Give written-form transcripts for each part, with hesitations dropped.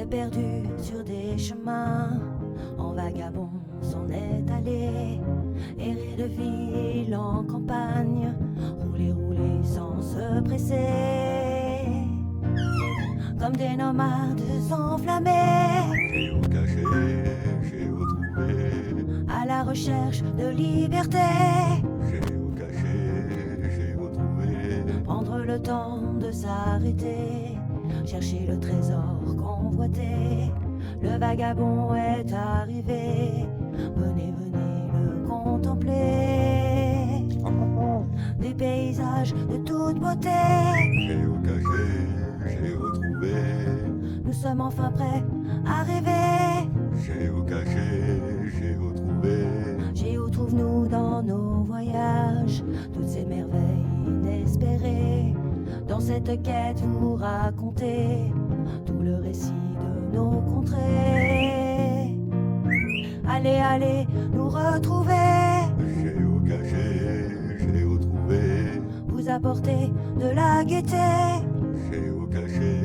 s'est perdu sur des chemins, en vagabond s'en est allé, errer de ville en campagne, rouler, rouler sans se presser, comme des nomades enflammés, Géocaché, à la recherche de liberté. j'ai retrouvé. Prendre le temps de s'arrêter, chercher le trésor convoité. Le vagabond est arrivé, venez, venez le contempler. Des paysages de toute beauté, Géocaché, j'ai retrouvé. nous sommes enfin prêts à rêver. Géocaché, j'ai retrouvé. Géo trouve-nous dans nos voyages toutes ces merveilles inespérées. Dans cette quête vous racontez tout le récit de nos contrées. Allez, allez nous retrouver, Géocaché, j'ai retrouvé. vous apporter de la gaieté. Géocaché,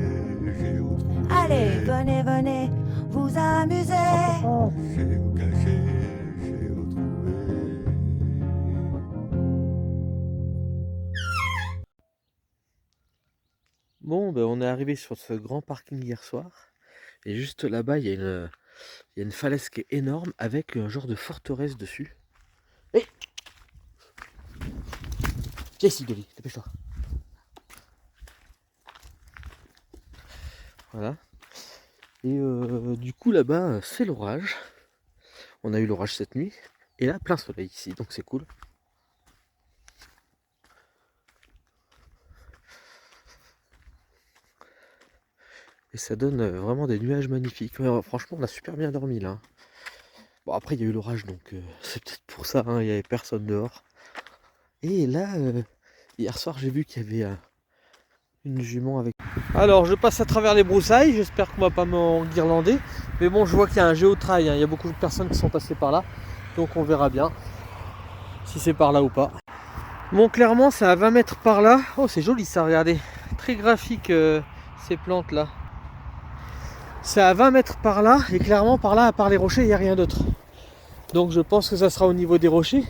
j'ai retrouvé. Allez, venez, venez vous amuser. Géocaché, j'ai retrouvé. Bon, ben, on est arrivé sur ce grand parking hier soir. Et juste là-bas, il y a une falaise qui est énorme avec un genre de forteresse dessus. Hé, viens ici, Dolly, dépêche-toi. Voilà. Et du coup, là-bas, c'est l'orage. On a eu l'orage cette nuit. Et là, plein soleil ici, donc c'est cool. Et ça donne vraiment des nuages magnifiques. Ouais, franchement, on a super bien dormi là. Bon, après, il y a eu l'orage, donc c'est peut-être pour ça, hein, il n'y avait personne dehors. Et là, hier soir, j'ai vu qu'il y avait une jument avec... Alors, je passe à travers les broussailles, j'espère qu'on va pas m'enguirlander. Mais bon, je vois qu'il y a un géotrail, hein. Il y a beaucoup de personnes qui sont passées par là. Donc on verra bien si c'est par là ou pas. Bon, clairement, c'est à 20 mètres par là. Oh, c'est joli ça, regardez. Très graphique, ces plantes là. C'est à 20 mètres par là, et clairement par là, à part les rochers, il n'y a rien d'autre. Donc je pense que ça sera au niveau des rochers,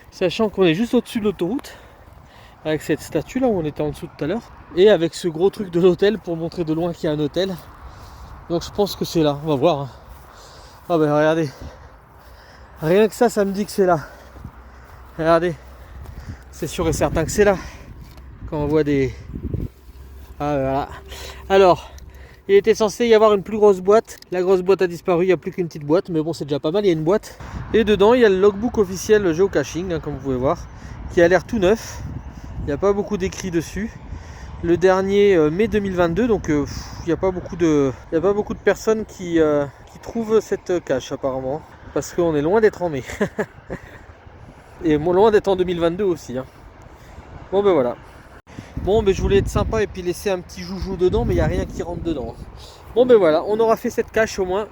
sachant qu'on est juste au-dessus de l'autoroute, avec cette statue là où on était en dessous tout à l'heure, et avec ce gros truc de l'hôtel pour montrer de loin qu'il y a un hôtel. Donc je pense que c'est là, on va voir. Hein. Ah ben regardez, rien que ça me dit que c'est là. Regardez, c'est sûr et certain que c'est là, quand on voit des... Ah voilà. Alors... il était censé y avoir une plus grosse boîte. La grosse boîte a disparu, il n'y a plus qu'une petite boîte. Mais bon, c'est déjà pas mal, il y a une boîte. Et dedans, il y a le logbook officiel géocaching, hein, comme vous pouvez voir, qui a l'air tout neuf. Il n'y a pas beaucoup d'écrits dessus. Le dernier, mai 2022, donc il n'y a pas beaucoup de personnes qui trouvent cette cache apparemment. Parce qu'on est loin d'être en mai. Et loin d'être en 2022 aussi. Hein. Bon ben voilà. Bon, ben je voulais être sympa et puis laisser un petit joujou dedans, mais il n'y a rien qui rentre dedans. Bon, ben voilà, on aura fait cette cache au moins.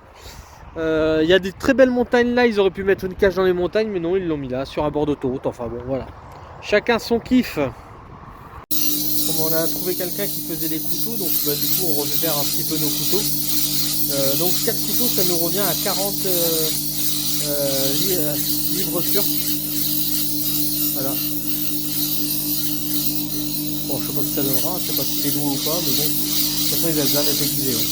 Il y a des très belles montagnes là, ils auraient pu mettre une cache dans les montagnes, mais non, ils l'ont mis là, sur un bord d'autoroute. Enfin bon, voilà. Chacun son kiff. Comme on a trouvé quelqu'un qui faisait des couteaux, donc bah, du coup on récupère un petit peu nos couteaux. Donc 4 couteaux, ça nous revient à 40 livres turcs. Voilà. Bon, je sais pas si ça donnera, je sais pas si c'est lourd ou pas, mais bon, de toute façon ils avaient besoin d'être aiguisés. Ouais.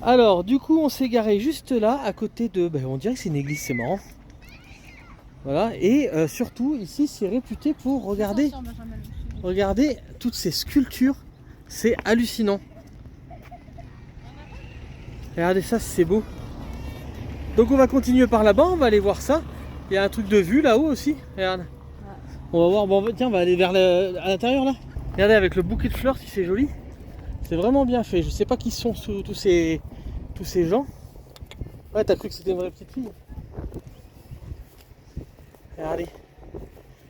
Alors, du coup, on s'est garé juste là, à côté de... Ben, on dirait que c'est une église, c'est marrant. Voilà, et surtout, ici, c'est réputé pour regarder toutes ces sculptures. C'est hallucinant. Regardez ça, c'est beau. Donc, on va continuer par là-bas, on va aller voir ça. Il y a un truc de vue là-haut aussi, regarde. On va voir, bon, tiens, on va aller vers à l'intérieur là. Regardez avec le bouquet de fleurs si c'est joli. C'est vraiment bien fait. Je sais pas qui sont tous ces gens. Ouais, t'as cru que c'était une vraie petite fille. Regardez.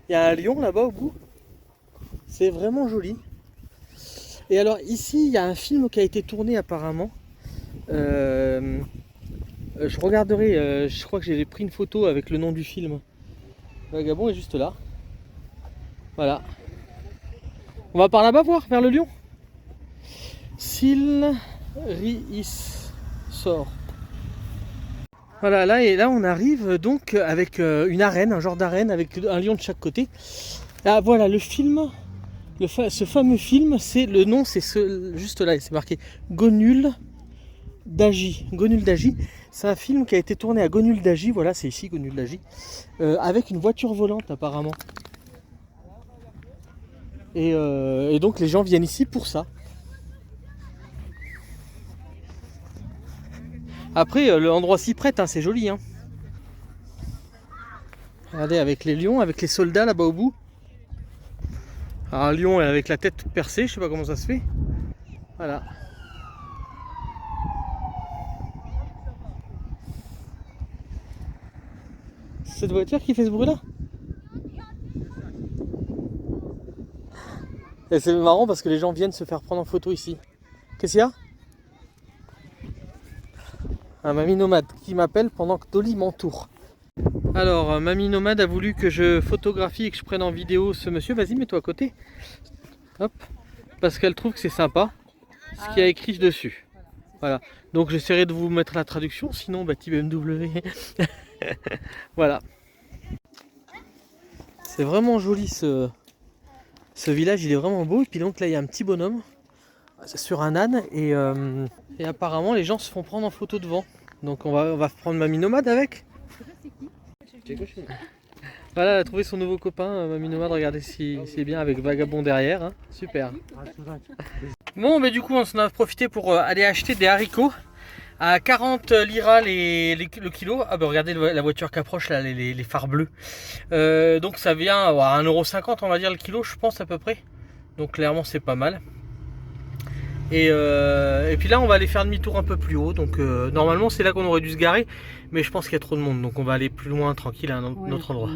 Il y a un lion là-bas au bout. C'est vraiment joli. Et alors ici, il y a un film qui a été tourné apparemment. Je regarderai, je crois que j'ai pris une photo avec le nom du film. Vagabond est juste là. Voilà. On va par là-bas voir, vers le lion. S'il sort. Voilà, là et là on arrive donc avec une arène, un genre d'arène avec un lion de chaque côté. Ah voilà le film, ce fameux film, c'est le nom, c'est juste là, c'est marqué Gonul d'Agi. Gonul d'Agi, c'est un film qui a été tourné à Gonul d'Agi, voilà c'est ici Gonul d'Agi, avec une voiture volante apparemment. Et donc les gens viennent ici pour ça. Après, l'endroit s'y prête, hein, c'est joli. Hein. Regardez, avec les lions, avec les soldats là-bas au bout. Alors, un lion avec la tête toute percée, je sais pas comment ça se fait. Voilà. C'est cette voiture qui fait ce bruit-là. Et c'est marrant parce que les gens viennent se faire prendre en photo ici. Qu'est-ce qu'il y a ? Un mamie nomade qui m'appelle pendant que Dolly m'entoure. Alors, mamie nomade a voulu que je photographie et que je prenne en vidéo ce monsieur. Vas-y, mets-toi à côté. Hop. Parce qu'elle trouve que c'est sympa ce qu'il y a écrit dessus. Voilà. Donc, j'essaierai de vous mettre la traduction. Sinon, bah, type BMW. Voilà. C'est vraiment joli ce village. Il est vraiment beau. Et puis, donc là, il y a un petit bonhomme sur un âne. Et apparemment, les gens se font prendre en photo devant. Donc, on va prendre mamie nomade avec. Voilà, elle a trouvé son nouveau copain, mamie nomade, regardez si c'est bien avec Vagabond derrière, hein. Super. Bon, mais du coup, on en a profité pour aller acheter des haricots à 40 liras le kilo. Ah bah regardez la voiture qui approche là, les phares bleus. Donc ça vient à 1,50 € on va dire le kilo, je pense à peu près. Donc clairement c'est pas mal. Et puis là on va aller faire demi-tour un peu plus haut. Donc normalement c'est là qu'on aurait dû se garer. Mais je pense qu'il y a trop de monde. Donc on va aller plus loin tranquille à un autre endroit.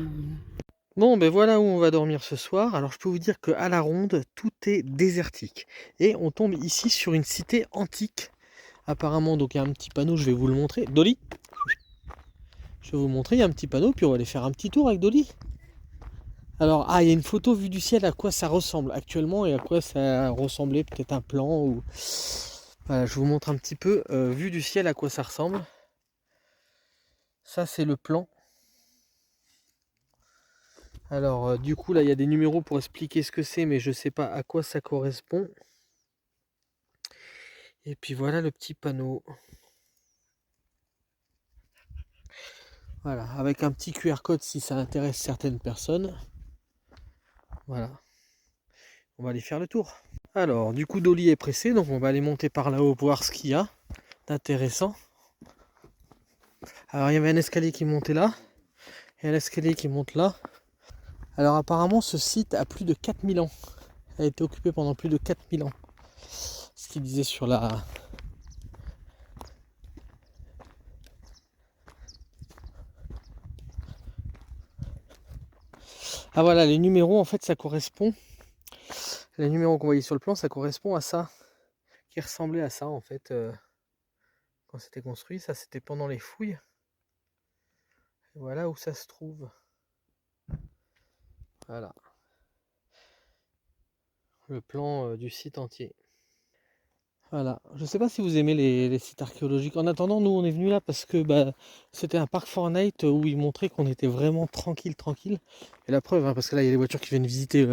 Bon ben voilà où on va dormir ce soir. Alors je peux vous dire qu'à la ronde tout est désertique. Et on tombe ici sur une cité antique. Apparemment donc il y a un petit panneau, je vais vous le montrer. Dolly, je vais vous montrer, il y a un petit panneau. Puis on va aller faire un petit tour avec Dolly. Alors, il y a une photo vue du ciel, à quoi ça ressemble actuellement et à quoi ça ressemblait, peut-être un plan ou... Voilà, je vous montre un petit peu, vue du ciel, à quoi ça ressemble. Ça, c'est le plan. Alors, du coup, là, il y a des numéros pour expliquer ce que c'est, mais je ne sais pas à quoi ça correspond. Et puis voilà le petit panneau. Voilà, avec un petit QR code si ça intéresse certaines personnes. Voilà. On va aller faire le tour. Alors, du coup, Dolly est pressée, donc on va aller monter par là-haut voir ce qu'il y a d'intéressant. Alors, il y avait un escalier qui montait là, et un escalier qui monte là. Alors, apparemment, ce site a plus de 4000 ans. Il a été occupé pendant plus de 4000 ans. Ce qu'il disait sur la... Ah voilà, les numéros, en fait, ça correspond... Les numéros qu'on voyait sur le plan, ça correspond à ça. Qui ressemblait à ça, en fait, quand c'était construit. Ça, c'était pendant les fouilles. Et voilà où ça se trouve. Voilà. Le plan du site entier. Voilà. Je ne sais pas si vous aimez les sites archéologiques. En attendant, nous, on est venu là parce que c'était un parc Fortnite où ils montraient qu'on était vraiment tranquille. Et la preuve, hein, parce que là, il y a des voitures qui viennent visiter...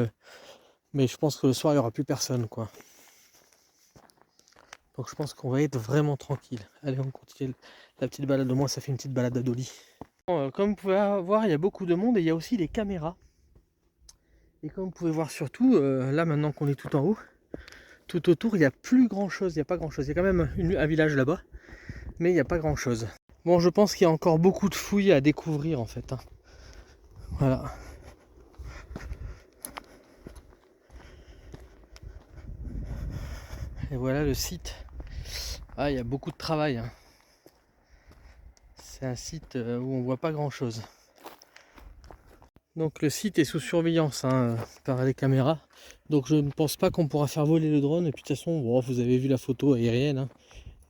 Mais je pense que le soir, il n'y aura plus personne, quoi. Donc je pense qu'on va être vraiment tranquille. Allez, on continue la petite balade. Au moins, ça fait une petite balade à Dolly. Bon, comme vous pouvez voir, il y a beaucoup de monde et il y a aussi des caméras. Et comme vous pouvez voir surtout, là maintenant qu'on est tout en haut, tout autour, il n'y a plus grand chose. Il n'y a pas grand chose. Il y a quand même un village là-bas, mais il n'y a pas grand chose. Bon, je pense qu'il y a encore beaucoup de fouilles à découvrir en fait. Hein. Voilà. Et voilà le site. Ah, il y a beaucoup de travail. Hein. C'est un site où on voit pas grand chose. Donc le site est sous surveillance hein, par les caméras. Donc je ne pense pas qu'on pourra faire voler le drone. Et puis de toute façon, bon, vous avez vu la photo aérienne. Hein.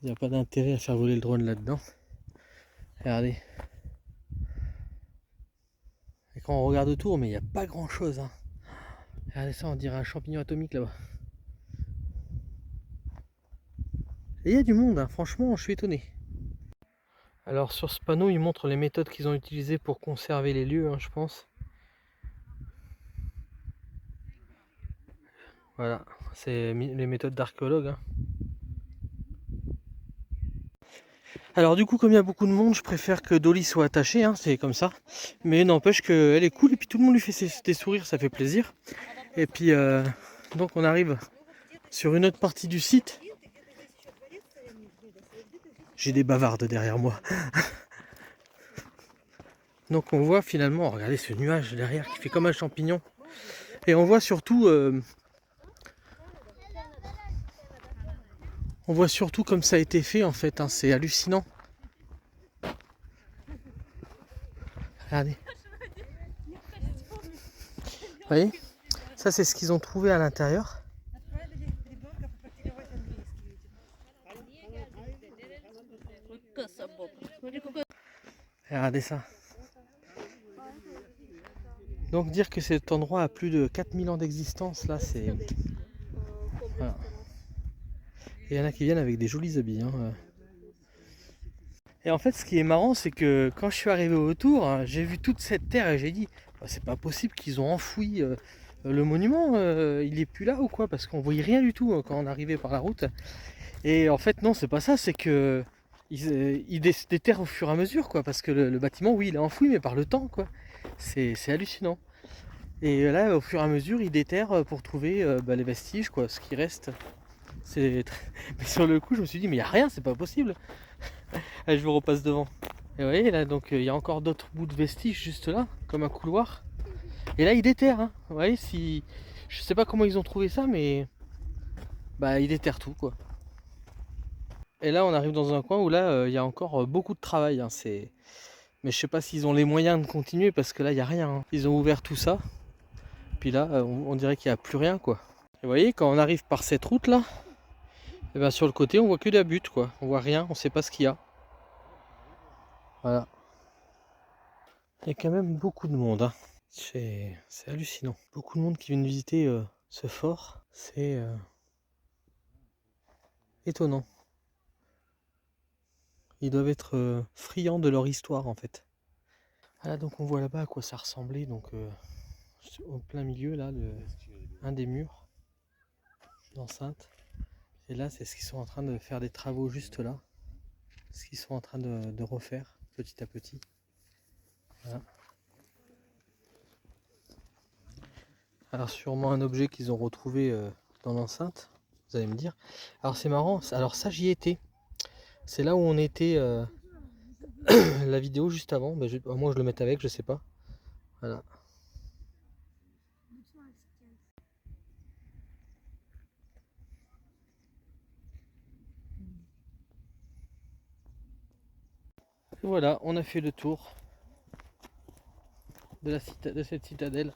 Il n'y a pas d'intérêt à faire voler le drone là-dedans. Regardez. Et quand on regarde autour, mais il n'y a pas grand chose. Hein. Regardez ça, on dirait un champignon atomique là-bas. Et il y a du monde, hein. Franchement, je suis étonné. Alors sur ce panneau, ils montrent les méthodes qu'ils ont utilisées pour conserver les lieux, hein, je pense. Voilà, c'est les méthodes d'archéologues. Hein. Alors du coup, comme il y a beaucoup de monde, je préfère que Dolly soit attachée, hein, c'est comme ça. Mais n'empêche qu'elle est cool et puis tout le monde lui fait des sourires, ça fait plaisir. Et puis donc on arrive sur une autre partie du site. J'ai des bavardes derrière moi. Donc on voit finalement, regardez ce nuage derrière qui fait comme un champignon. Et on voit surtout comme ça a été fait en fait, hein, c'est hallucinant. Regardez. Vous voyez? Ça c'est ce qu'ils ont trouvé à l'intérieur. Regardez ça. Donc dire que cet endroit a plus de 4000 ans d'existence, là c'est... Voilà. Et il y en a qui viennent avec des jolis habits. Hein. Et en fait ce qui est marrant c'est que quand je suis arrivé autour, hein, j'ai vu toute cette terre et j'ai dit bah, c'est pas possible qu'ils ont enfoui le monument, il est plus là ou quoi? Parce qu'on voyait rien du tout quand on arrivait par la route. Et en fait non, c'est pas ça, c'est que ils déterrent au fur et à mesure quoi, parce que le bâtiment oui il est enfoui mais par le temps quoi. C'est hallucinant. Et là au fur et à mesure ils déterrent pour trouver les vestiges quoi, ce qui reste. Mais sur le coup je me suis dit mais il n'y a rien, c'est pas possible. Allez, je vous repasse devant. Et vous voyez là donc il y a encore d'autres bouts de vestiges juste là, comme un couloir. Et là ils déterrent. Hein. Vous voyez si. Je sais pas comment ils ont trouvé ça mais. Bah ils déterrent tout quoi. Et là on arrive dans un coin où là il y a encore beaucoup de travail. Hein. Mais je sais pas s'ils ont les moyens de continuer parce que là il n'y a rien. Hein. Ils ont ouvert tout ça. Puis là on dirait qu'il n'y a plus rien quoi. Et vous voyez quand on arrive par cette route là. Et bien sur le côté on voit que de la butte quoi, on voit rien, on sait pas ce qu'il y a. Voilà. Il y a quand même beaucoup de monde. Hein. C'est hallucinant. Beaucoup de monde qui viennent visiter ce fort. C'est étonnant. Ils doivent être friands de leur histoire en fait. Voilà donc on voit là-bas à quoi ça ressemblait. Donc au plein milieu là, un des murs d'enceinte. Et là, c'est ce qu'ils sont en train de faire des travaux juste là. Ce qu'ils sont en train de refaire petit à petit. Voilà. Alors sûrement un objet qu'ils ont retrouvé dans l'enceinte, vous allez me dire. Alors c'est marrant, alors ça j'y étais. C'est là où on était la vidéo juste avant. Ben, moi je le mets avec, je sais pas. Voilà. Et voilà, on a fait le tour de cette citadelle.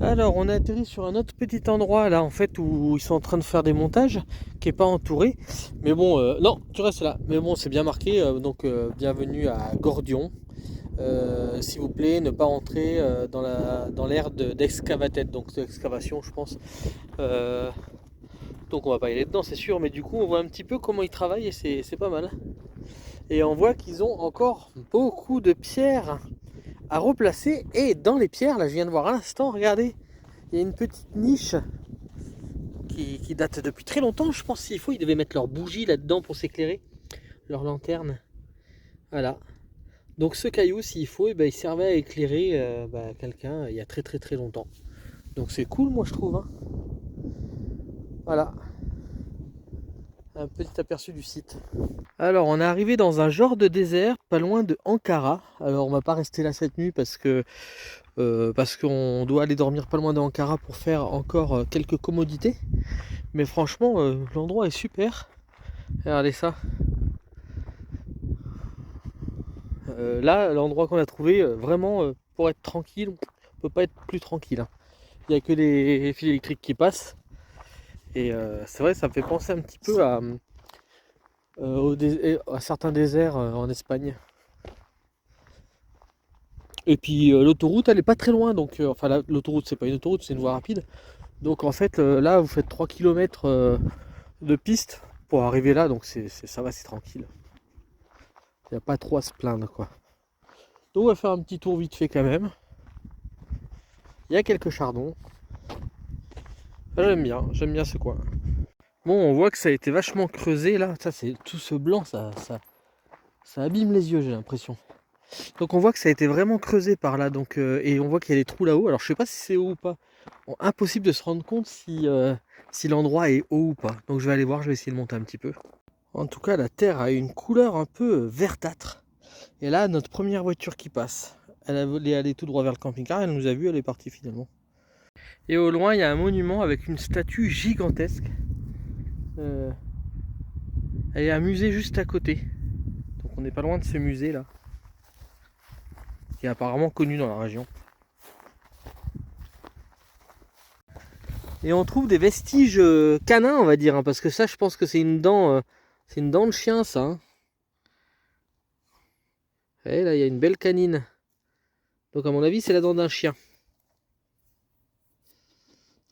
Alors on a atterri sur un autre petit endroit là en fait où ils sont en train de faire des montages qui est pas entouré. Mais bon, non, tu restes là. Mais bon, c'est bien marqué, donc bienvenue à Gordion. S'il vous plaît, ne pas entrer dans l'aire d'excavated, donc d'excavation je pense. Donc on va pas y aller dedans c'est sûr, mais du coup on voit un petit peu comment ils travaillent et c'est pas mal. Et on voit qu'ils ont encore beaucoup de pierres à replacer. Et dans les pierres, là je viens de voir à l'instant, regardez, il y a une petite niche qui date depuis très longtemps. Je pense s'il faut, ils devaient mettre leur bougie là-dedans pour s'éclairer, leur lanterne. Voilà. Donc ce caillou, s'il faut, il servait à éclairer quelqu'un il y a très très très longtemps. Donc c'est cool, moi je trouve. Hein. Voilà. Un petit aperçu du site. Alors on est arrivé dans un genre de désert, pas loin de Ankara. Alors on va pas rester là cette nuit parce qu'on doit aller dormir pas loin de Ankara pour faire encore quelques commodités. Mais franchement, l'endroit est super. Regardez ça. Là, l'endroit qu'on a trouvé, vraiment, pour être tranquille, on peut pas être plus tranquille. Hein. Il n'y a que les fils électriques qui passent. Et c'est vrai, ça me fait penser un petit peu à certains déserts en Espagne. Et puis l'autoroute, elle est pas très loin. Donc, enfin, l'autoroute, c'est pas une autoroute, c'est une voie rapide. Donc en fait, là, vous faites 3 km de piste pour arriver là. Donc ça va, c'est tranquille. Il n'y a pas trop à se plaindre, quoi. Donc on va faire un petit tour vite fait quand même. Il y a quelques chardons. J'aime bien ce coin. Bon, on voit que ça a été vachement creusé là. Ça, c'est tout ce blanc, ça abîme les yeux, j'ai l'impression. Donc on voit que ça a été vraiment creusé par là. Donc, et on voit qu'il y a des trous là-haut. Alors je sais pas si c'est haut ou pas. Bon, impossible de se rendre compte si l'endroit est haut ou pas. Donc je vais aller voir, je vais essayer de monter un petit peu. En tout cas, la terre a une couleur un peu verdâtre. Et là, notre première voiture qui passe. Elle voulait aller tout droit vers le camping-car. Elle nous a vu, elle est partie finalement. Et au loin, il y a un monument avec une statue gigantesque. Il y a un musée juste à côté. Donc on n'est pas loin de ce musée là. Qui est apparemment connu dans la région. Et on trouve des vestiges canins, on va dire. Hein, parce que ça, je pense que c'est une dent de chien, ça. Hein. Et là, il y a une belle canine. Donc à mon avis, c'est la dent d'un chien.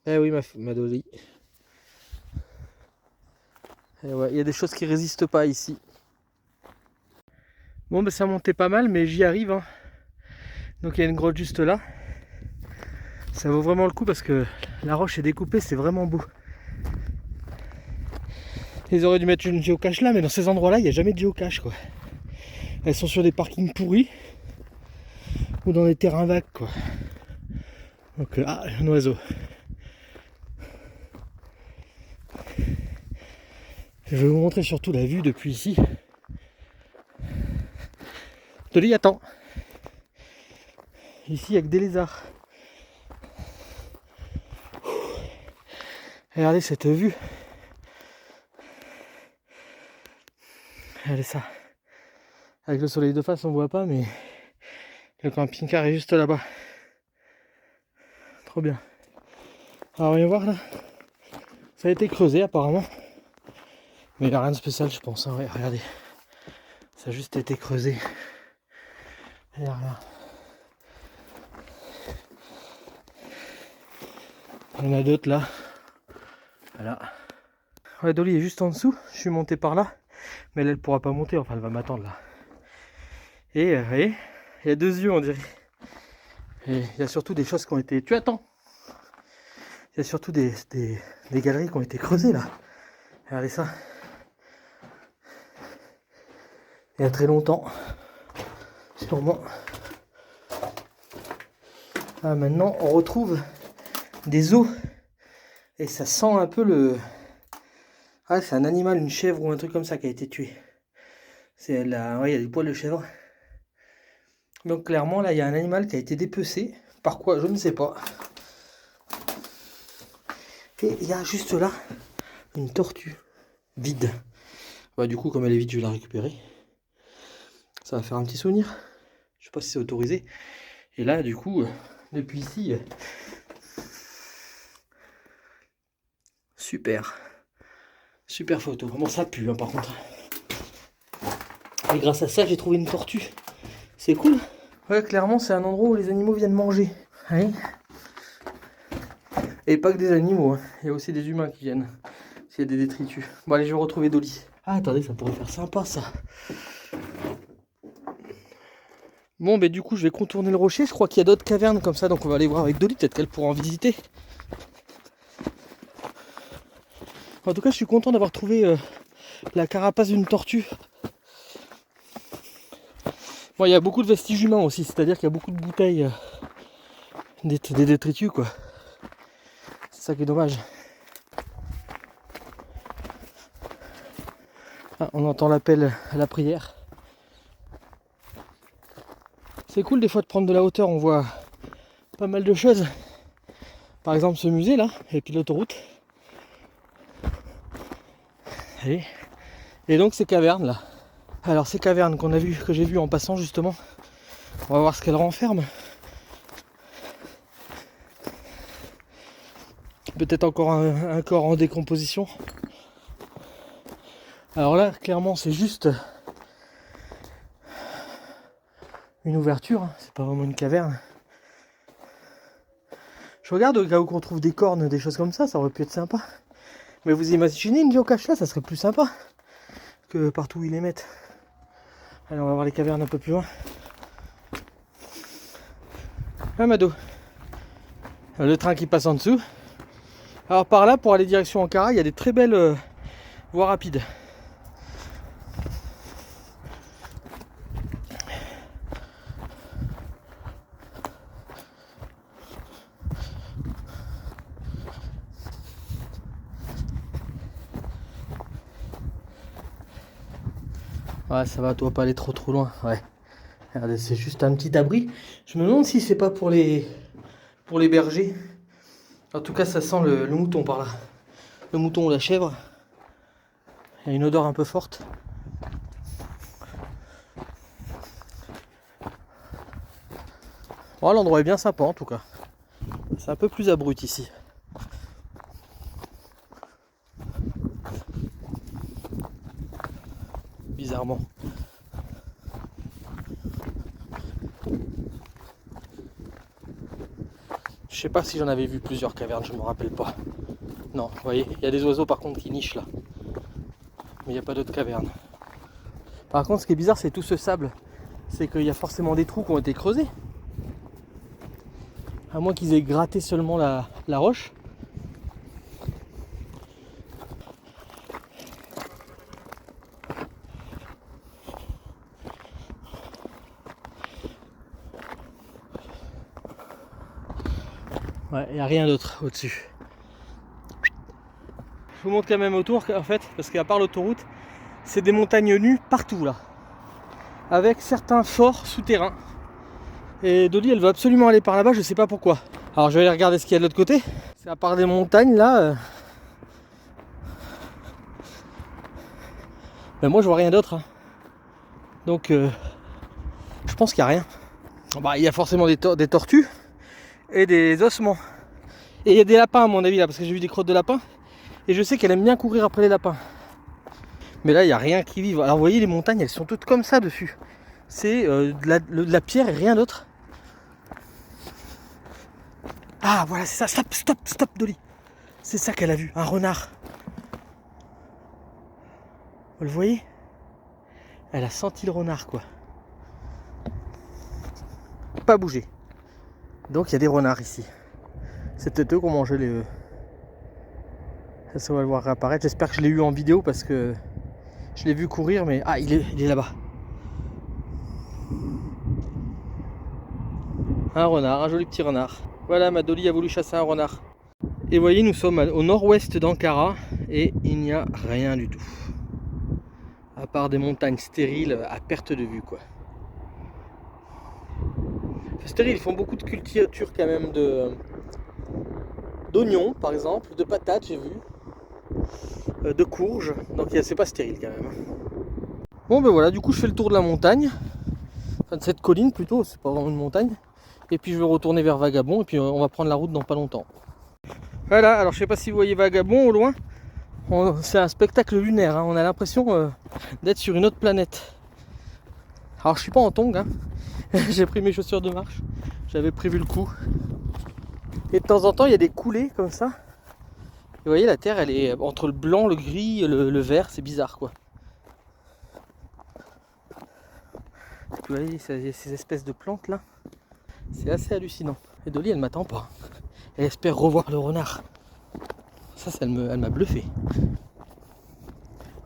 Eh oui, ma Dolly. Et ouais, il y a des choses qui résistent pas ici. Bon, ça montait pas mal, mais j'y arrive. Hein. Donc il y a une grotte juste là. Ça vaut vraiment le coup parce que la roche est découpée, c'est vraiment beau. Ils auraient dû mettre une géocache là, mais dans ces endroits-là, il n'y a jamais de géocache, quoi. Elles sont sur des parkings pourris ou dans des terrains vagues, quoi. Donc, un oiseau. Je vais vous montrer surtout la vue depuis ici. Dolly, attends. Ici, il n'y a que des lézards. Regardez cette vue. Regardez ça. Avec le soleil de face, on voit pas, mais le camping-car est juste là-bas. Trop bien. Alors, voyons voir là. Ça a été creusé apparemment. Mais il n'y a rien de spécial, je pense. Hein. Ouais, regardez. Ça a juste été creusé. Il n'y a rien. Il y en a d'autres là. Voilà. Ouais, Dolly est juste en dessous. Je suis monté par là. Mais elle pourra pas monter. Enfin, elle va m'attendre là. Et vous voyez, il y a 2 yeux, on dirait. Et il y a surtout des choses qui ont été... Tu attends. Il y a surtout des galeries qui ont été creusées là. Regardez ça. Il y a très longtemps. Sûrement. Ah, maintenant, on retrouve des os. Et ça sent un peu le... Ah, c'est un animal, une chèvre ou un truc comme ça qui a été tué. C'est la... Ouais, il y a des poils de chèvre. Donc clairement, là, il y a un animal qui a été dépecé. Par quoi? Je ne sais pas. Et il y a juste là une tortue vide. Bah, du coup, comme elle est vide, je vais la récupérer. Ça va faire un petit souvenir. Je sais pas si c'est autorisé. Et là, du coup, depuis ici, super photo. Bon, ça pue, hein, par contre. Et grâce à ça, j'ai trouvé une tortue. C'est cool. Ouais, clairement, c'est un endroit où les animaux viennent manger. Ouais. Et pas que des animaux, hein. Il y a aussi des humains qui viennent. S'il y a des détritus. Bon, allez, je vais retrouver Dolly. Ah, attendez, ça pourrait faire sympa, ça. Bon, ben du coup, je vais contourner le rocher. Je crois qu'il y a d'autres cavernes comme ça, donc on va aller voir avec Dolly. Peut-être qu'elle pourra en visiter. En tout cas, je suis content d'avoir trouvé la carapace d'une tortue. Bon, il y a beaucoup de vestiges humains aussi, c'est-à-dire qu'il y a beaucoup de bouteilles, des détritus, quoi. C'est ça qui est dommage. Ah, on entend l'appel à la prière. C'est cool des fois de prendre de la hauteur, on voit pas mal de choses. Par exemple ce musée là, et puis l'autoroute. Et donc ces cavernes là. Alors ces cavernes que j'ai vues en passant justement, on va voir ce qu'elles renferment. Peut-être encore un corps en décomposition. Alors là, clairement, c'est juste une ouverture, hein. C'est pas vraiment une caverne. Je regarde au cas où on trouve des cornes, des choses comme ça aurait pu être sympa. Mais vous imaginez une géocache là, ça serait plus sympa que partout où ils les mettent. Allez, on va voir les cavernes un peu plus loin. Ah, Mado. Le train qui passe en dessous. Alors par là, pour aller direction Ankara, il y a des très belles voies rapides. Ouais, ça va, toi pas aller trop loin. Ouais. Regardez, c'est juste un petit abri. Je me demande si c'est pas pour les bergers. En tout cas, ça sent le mouton par là. Le mouton ou la chèvre. Il y a une odeur un peu forte. Oh, l'endroit est bien sympa en tout cas. C'est un peu plus abruti ici. Bizarrement. Je sais pas si j'en avais vu plusieurs cavernes, je me rappelle pas. Non, vous voyez, il y a des oiseaux par contre qui nichent là. Mais il n'y a pas d'autres cavernes. Par contre, ce qui est bizarre, c'est tout ce sable. C'est qu'il y a forcément des trous qui ont été creusés. À moins qu'ils aient gratté seulement la roche. Ouais, il n'y a rien d'autre au-dessus. Je vous montre quand même autour en fait, parce qu'à part l'autoroute, c'est des montagnes nues partout là. Avec certains forts souterrains. Et Dolly elle veut absolument aller par là-bas, je sais pas pourquoi. Alors je vais aller regarder ce qu'il y a de l'autre côté. C'est à part des montagnes là. Ben moi je vois rien d'autre. Hein. Donc je pense qu'il n'y a rien. Bah, il y a forcément des tortues et des ossements. Et il y a des lapins à mon avis là, parce que j'ai vu des crottes de lapins. Et je sais qu'elle aime bien courir après les lapins. Mais là il n'y a rien qui vive. Alors vous voyez les montagnes elles sont toutes comme ça dessus. C'est de la pierre et rien d'autre. Ah voilà c'est ça. Stop Dolly. C'est ça qu'elle a vu. Un renard. Vous le voyez? Elle a senti le renard quoi. Pas bougé. Donc il y a des renards ici. C'est peut-être eux qui ont mangé les œufs. Ça on va le voir réapparaître. J'espère que je l'ai eu en vidéo parce que je l'ai vu courir mais... Ah il est là-bas. Un renard, un joli petit renard. Voilà, ma Dolly a voulu chasser un renard. Et vous voyez, nous sommes au nord-ouest d'Ankara et il n'y a rien du tout. À part des montagnes stériles à perte de vue quoi. Stériles, ils font beaucoup de culture quand même d'oignons par exemple, de patates j'ai vu, de courges, donc c'est pas stérile quand même. Bon ben voilà, du coup je fais le tour de la montagne, enfin de cette colline plutôt, c'est pas vraiment une montagne. Et puis je vais retourner vers Vagabond et puis on va prendre la route dans pas longtemps. Voilà, alors je sais pas si vous voyez Vagabond au loin. C'est un spectacle lunaire, hein. On a l'impression d'être sur une autre planète. Alors je suis pas en tongs, hein. J'ai pris mes chaussures de marche, j'avais prévu le coup. Et de temps en temps il y a des coulées comme ça. Et vous voyez la terre elle est entre le blanc, le gris, le vert, c'est bizarre quoi. Vous voyez, ces espèces de plantes là, c'est assez hallucinant. Et Dolly, elle m'attend pas. Elle espère revoir le renard. Ça elle m'a bluffé.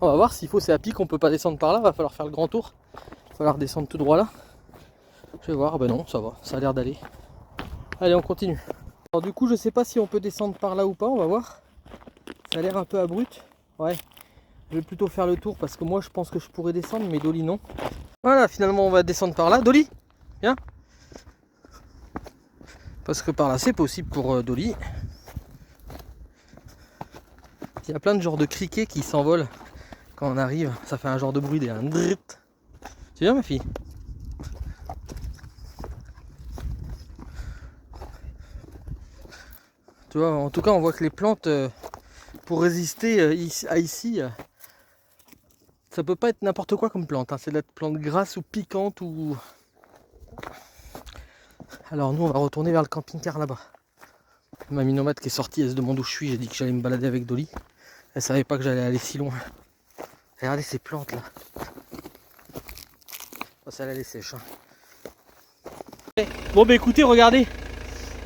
On va voir s'il faut, c'est à pic, on peut pas descendre par là, va falloir faire le grand tour. Il va falloir descendre tout droit là. Je vais voir, ben non, ça va, ça a l'air d'aller. Allez, on continue. Alors du coup, je sais pas si on peut descendre par là ou pas, on va voir. Ça a l'air un peu abrupt. Ouais, je vais plutôt faire le tour parce que moi je pense que je pourrais descendre, mais Dolly non. Voilà, finalement on va descendre par là. Dolly, viens. Parce que par là c'est possible pour Dolly. Il y a plein de genres de criquets qui s'envolent quand on arrive. Ça fait un genre de bruit, des drrrt. Tu viens ma fille? Tu vois, en tout cas on voit que les plantes pour résister à ici, ça peut pas être n'importe quoi comme plante, hein. C'est de la plante grasse ou piquante ou... Alors nous on va retourner vers le camping-car là-bas. Mamie nomade qui est sortie, elle se demande où je suis, j'ai dit que j'allais me balader avec Dolly. Elle savait pas que j'allais aller si loin. Regardez ces plantes là. Oh, celle-là elle est sèche. Hein. Bon bah écoutez, regardez.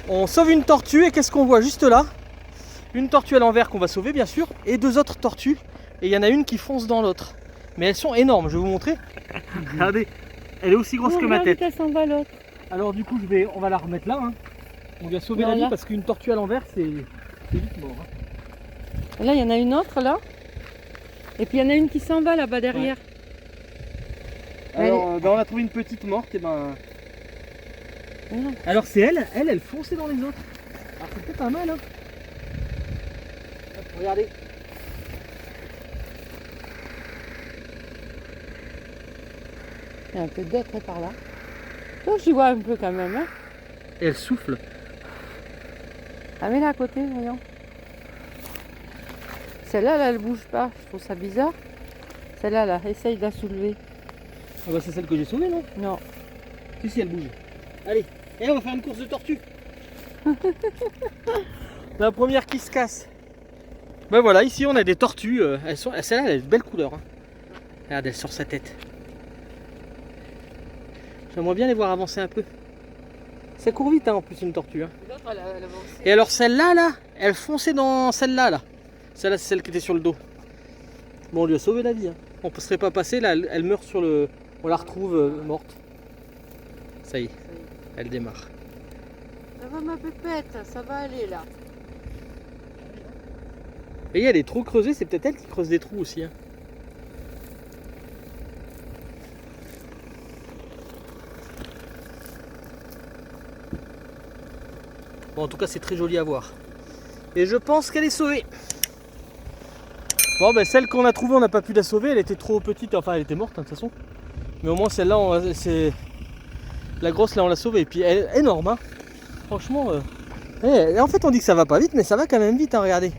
On sauve une tortue et qu'est-ce qu'on voit juste là? Une tortue à l'envers qu'on va sauver bien sûr, et deux autres tortues. Et il y en a une qui fonce dans l'autre. Mais elles sont énormes, je vais vous montrer. Regardez, elle est aussi grosse que ma tête. Elle s'en va l'autre. Alors du coup on va la remettre là. Hein. On lui a sauvé la vie parce qu'une tortue à l'envers c'est vite mort. Hein. Là il y en a une autre là. Et puis il y en a une qui s'en va là-bas derrière. Ouais. Alors on a trouvé une petite morte et ben. Alors c'est elle fonçait dans les autres. Alors c'est peut-être pas mal hein. Hop, regardez. Il y a un peu d'autres par là. Oh, j'y vois un peu quand même. Hein. Et elle souffle. Ah mais là à côté, voyons. Celle-là, là, elle bouge pas. Je trouve ça bizarre. Celle-là, là, essaye de la soulever. Ah bah c'est celle que j'ai sauvée non? Non. Si elle bouge. Allez, et on va faire une course de tortue. La première qui se casse. Ben voilà, ici on a des tortues. Celle-là, elle a de belles couleurs. Hein. Regarde, elle sort sa tête. J'aimerais bien les voir avancer un peu. Ça court vite hein, en plus une tortue. Hein. Et alors celle-là, là, elle fonçait dans celle-là. Là. Celle-là, c'est celle qui était sur le dos. Bon, on lui a sauvé la vie. Hein. On ne serait pas passé, là, elle meurt sur le... On la retrouve morte. Ça y est, elle démarre. Ça va ma pépette, ça va aller là. Et elle est trop creusée, c'est peut-être elle qui creuse des trous aussi. Hein. Bon, en tout cas, c'est très joli à voir. Et je pense qu'elle est sauvée. Bon, ben celle qu'on a trouvée, on n'a pas pu la sauver. Elle était trop petite, enfin, elle était morte hein, de toute façon. Mais au moins, celle-là, c'est la grosse, là, on l'a sauvée. Et puis, elle est énorme. Hein. Franchement, en fait, on dit que ça va pas vite, mais ça va quand même vite. Hein, regardez.